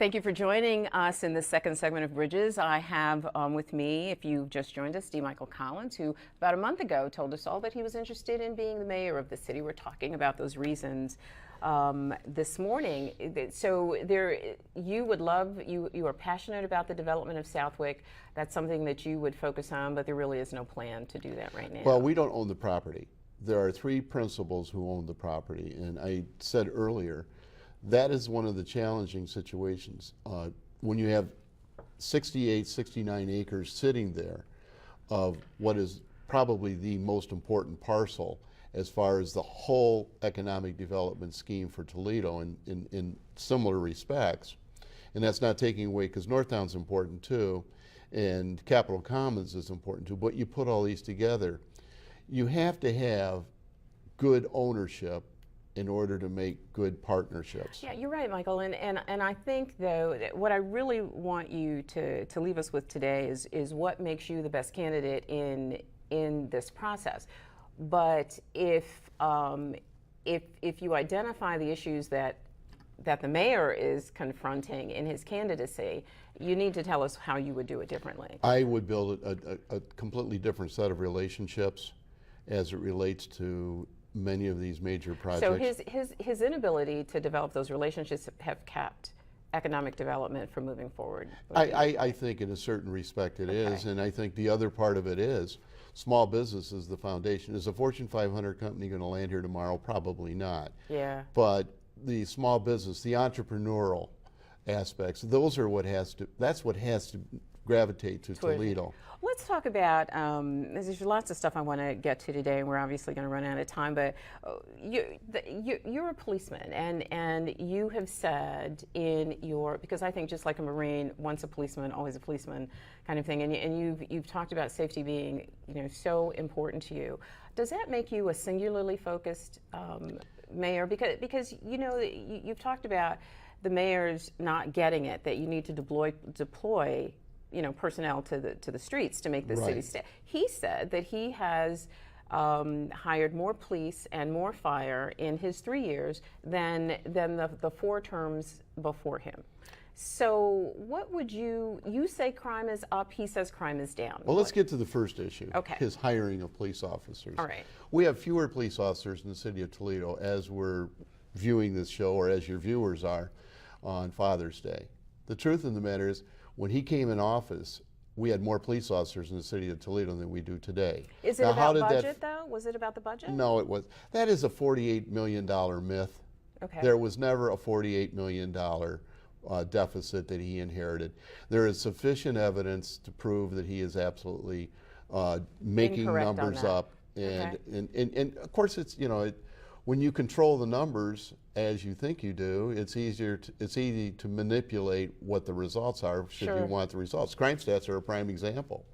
Thank you for joining us in the second segment of Bridges. I have with me, if you've just joined us, D. Michael Collins, who about a month ago told us all that he was interested in being the mayor of the city. We're talking about those reasons this morning. So you would love, you are passionate about the development of Southwick. That's something that you would focus on, but there really is no plan to do that right now. Well, we don't own the property. There are three principals who own the property, and I said earlier, that is one of the challenging situations. When you have 68, 69 acres sitting there of what is probably the most important parcel as far as the whole economic development scheme for Toledo in similar respects, and that's not taking away, because Northtown's important too, and Capitol Commons is important too, but you put all these together, you have to have good ownership in order to make good partnerships. Yeah, you're right, Michael. And I think, though, that what I really want you to leave us with today is what makes you the best candidate in this process. But if you identify the issues that the mayor is confronting in his candidacy, you need to tell us how you would do it differently. I would build a completely different set of relationships as it relates to many of these major projects. So his inability to develop those relationships have kept economic development from moving forward. I think in a certain respect it is, and I think the other part of it is small business is the foundation. Is a Fortune 500 company going to land here tomorrow? Probably not. Yeah. But the small business, the entrepreneurial aspects, those are that's what has to gravitate to Toledo. Let's talk about, there's lots of stuff I want to get to today, and we're obviously going to run out of time, but you're a policeman, and you have said in your, because I think just like a Marine, once a policeman, always a policeman kind of thing, and you've talked about safety being so important to you. Does that make you a singularly focused mayor? Because you've talked about the mayors not getting it, that you need to deploy personnel to the streets to make the city stay. He said that he has hired more police and more fire in his 3 years than the 4 terms before him. So what would you say crime is up, he says crime is down. Well, let's get to the first issue, okay. His hiring of police officers. All right. We have fewer police officers in the city of Toledo as we're viewing this show, or as your viewers are on Father's Day. The truth of the matter is, when he came in office, we had more police officers in the city of Toledo than we do today. Is it about budget, though? Was it about the budget? No, it was. That is a $48 million myth. Okay. There was never a $48 million deficit that he inherited. There is sufficient evidence to prove that he is absolutely making incorrect numbers up. Okay. And of course, it's, when you control the numbers as you think you do, it's easy to manipulate what the results are should you want the results. Crime stats are a prime example.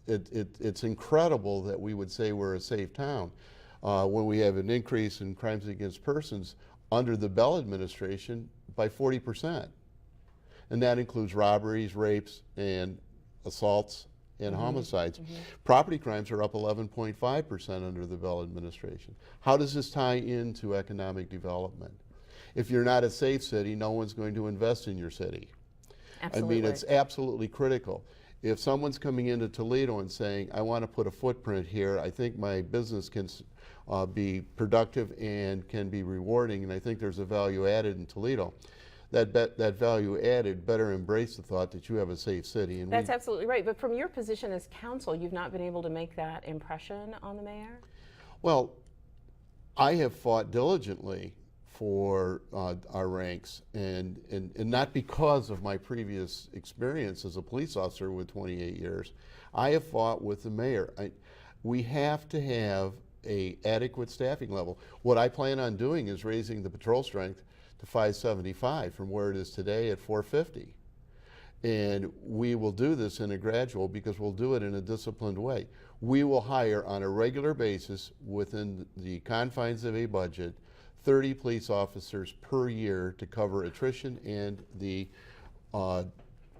It's incredible that we would say we're a safe town when we have an increase in crimes against persons under the Bell administration by 40%. And that includes robberies, rapes, and assaults and homicides. Property crimes are up 11.5% under the Bell administration. How does this tie into economic development? If you're not a safe city, no one's going to invest in your city. Absolutely. I mean, it's absolutely critical. If someone's coming into Toledo and saying, I want to put a footprint here, I think my business can be productive and can be rewarding, and I think there's a value added in Toledo, that value added better embrace the thought that you have a safe city. And that's absolutely right. But from your position as council, you've not been able to make that impression on the mayor? Well, I have fought diligently for our ranks, and not because of my previous experience as a police officer with 28 years. I have fought with the mayor. We have to have an adequate staffing level. What I plan on doing is raising the patrol strength to 575 from where it is today at 450. And we will do this in a gradual, because we'll do it in a disciplined way. We will hire on a regular basis within the confines of a budget 30 police officers per year to cover attrition and the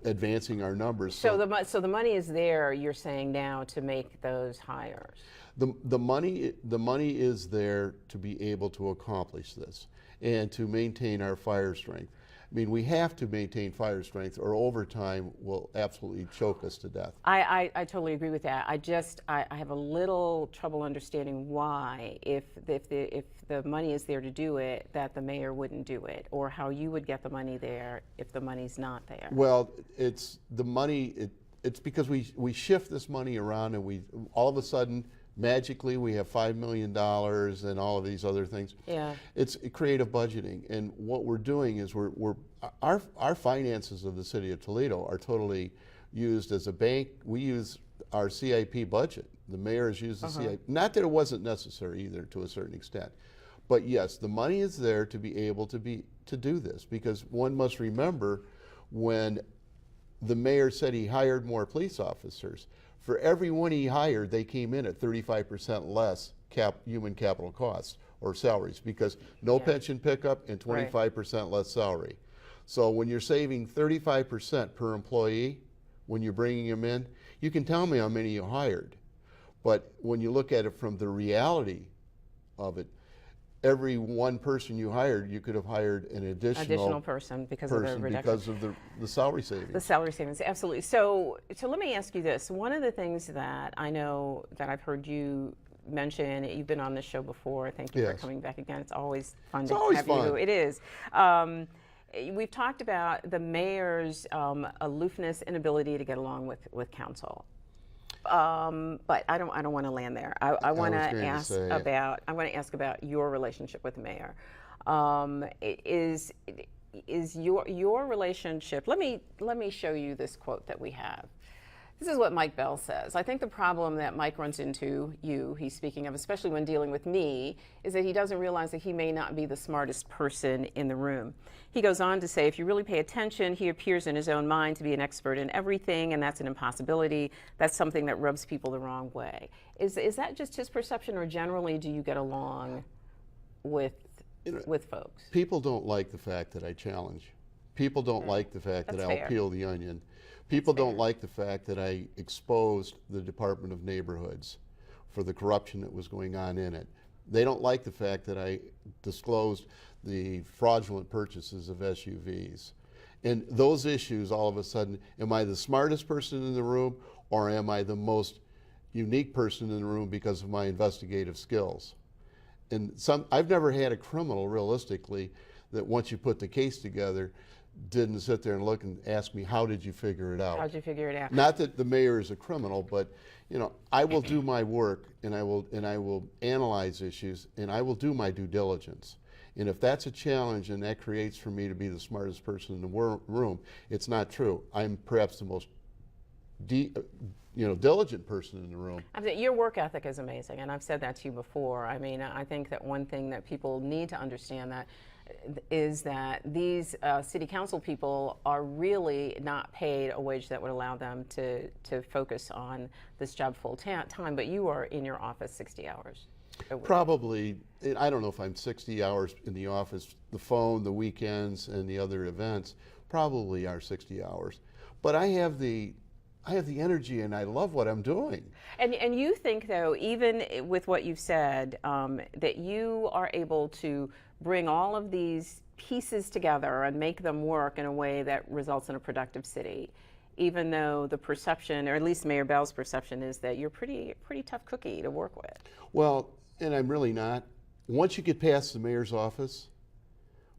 advancing our numbers. So the money is there, you're saying now, to make those hires? The money is there to be able to accomplish this and to maintain our fire strength. mean, we have to maintain fire strength, or overtime will absolutely choke us to death. I totally agree with that. I have a little trouble understanding why, if the money is there to do it, that the mayor wouldn't do it, or how you would get the money there if the money's not there. Well, it's the money. It's because we shift this money around, and we all of a sudden magically we have $5 million and all of these other things. Yeah. It's creative budgeting, and what we're doing is our finances of the city of Toledo are totally used as a bank. We use our CIP budget. The mayor has used the CIP. Not that it wasn't necessary either, to a certain extent, but yes, the money is there to be able to do this, because one must remember when the mayor said he hired more police officers. For every one he hired, they came in at 35% less human capital costs or salaries, because no pension pickup and 25% less salary. So when you're saving 35% per employee, when you're bringing them in, you can tell me how many you hired. But when you look at it from the reality of it, every one person you hired, you could have hired an additional person because of the reduction. because of the salary savings. The salary savings, absolutely. So let me ask you this. One of the things that I know that I've heard you mention, you've been on this show before. Thank you for coming back again. It's always fun to have you. It is. We've talked about the mayor's aloofness, inability to get along with council. But I don't want to land there. I want to ask about your relationship with the mayor. Is your relationship? Let me show you this quote that we have. This is what Mike Bell says. I think the problem that Mike runs into, he's speaking of, especially when dealing with me, is that he doesn't realize that he may not be the smartest person in the room. He goes on to say, if you really pay attention, he appears in his own mind to be an expert in everything, and that's an impossibility. That's something that rubs people the wrong way. Is that just his perception, or generally do you get along with folks? People don't like the fact that I challenge. People don't like the fact that I'll peel the onion. People don't like the fact that I exposed the Department of Neighborhoods for the corruption that was going on in it. They don't like the fact that I disclosed the fraudulent purchases of SUVs. And those issues, all of a sudden, am I the smartest person in the room, or am I the most unique person in the room because of my investigative skills? And I've never had a criminal, realistically, that once you put the case together, didn't sit there and look and ask me, how did you figure it out? How'd you figure it out? Not that the mayor is a criminal, but I will do my work, and I will analyze issues, and I will do my due diligence. And if that's a challenge and that creates for me to be the smartest person in the room, it's not true. I'm perhaps the most diligent person in the room. Your work ethic is amazing, and I've said that to you before. I mean, I think that one thing that people need to understand is that these city council people are really not paid a wage that would allow them to focus on this job full time, but you are in your office 60 hours a week. Probably, I don't know if I'm 60 hours in the office. The phone, the weekends, and the other events probably are 60 hours. But I have the energy, and I love what I'm doing. And you think, though, even with what you've said, that you are able to bring all of these pieces together and make them work in a way that results in a productive city, even though the perception, or at least Mayor Bell's perception, is that you're pretty tough cookie to work with. Well, and I'm really not. Once you get past the mayor's office,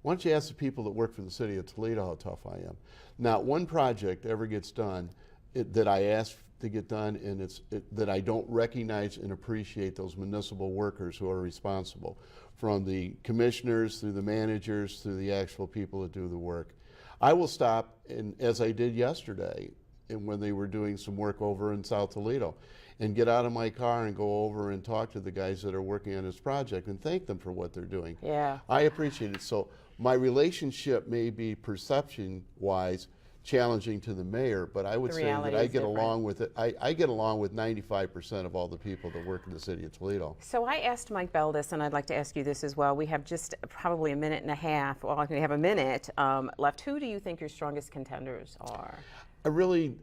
why don't you ask the people that work for the city of Toledo how tough I am? Not one project ever gets done that I asked to get done, and that I don't recognize and appreciate those municipal workers who are responsible, from the commissioners through the managers through the actual people that do the work. I will stop, and as I did yesterday, and when they were doing some work over in South Toledo, and get out of my car and go over and talk to the guys that are working on this project and thank them for what they're doing. Yeah. I appreciate it. So my relationship may be perception-wise challenging to the mayor, but I would say that I get along with it. I get along with 95% of all the people that work in the city of Toledo. So I asked Mike Bell this, and I'd like to ask you this as well. We have just probably a minute and a half. Well, we have a minute left. Who do you think your strongest contenders are? I really,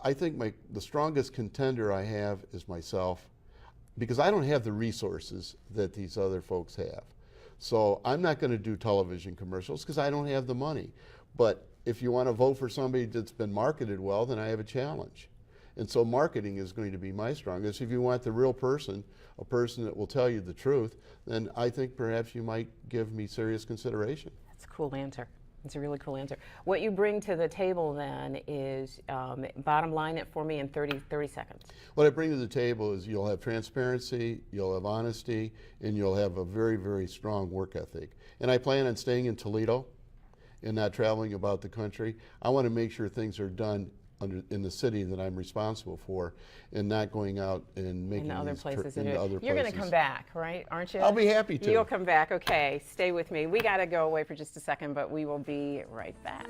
I think the strongest contender I have is myself, because I don't have the resources that these other folks have. So I'm not going to do television commercials because I don't have the money. But if you want to vote for somebody that's been marketed well, then I have a challenge. And so marketing is going to be my strongest. If you want the real person, a person that will tell you the truth, then I think perhaps you might give me serious consideration. That's a cool answer. It's a really cool answer. What you bring to the table then is, bottom line it for me in 30 seconds. What I bring to the table is you'll have transparency, you'll have honesty, and you'll have a very, very strong work ethic. And I plan on staying in Toledo and not traveling about the country. I want to make sure things are done in the city that I'm responsible for, and not going out and making In other these places. into other You're going to places. come back, right? Aren't you? I'll be happy to. You'll come back. Okay, stay with me. We got to go away for just a second, but we will be right back.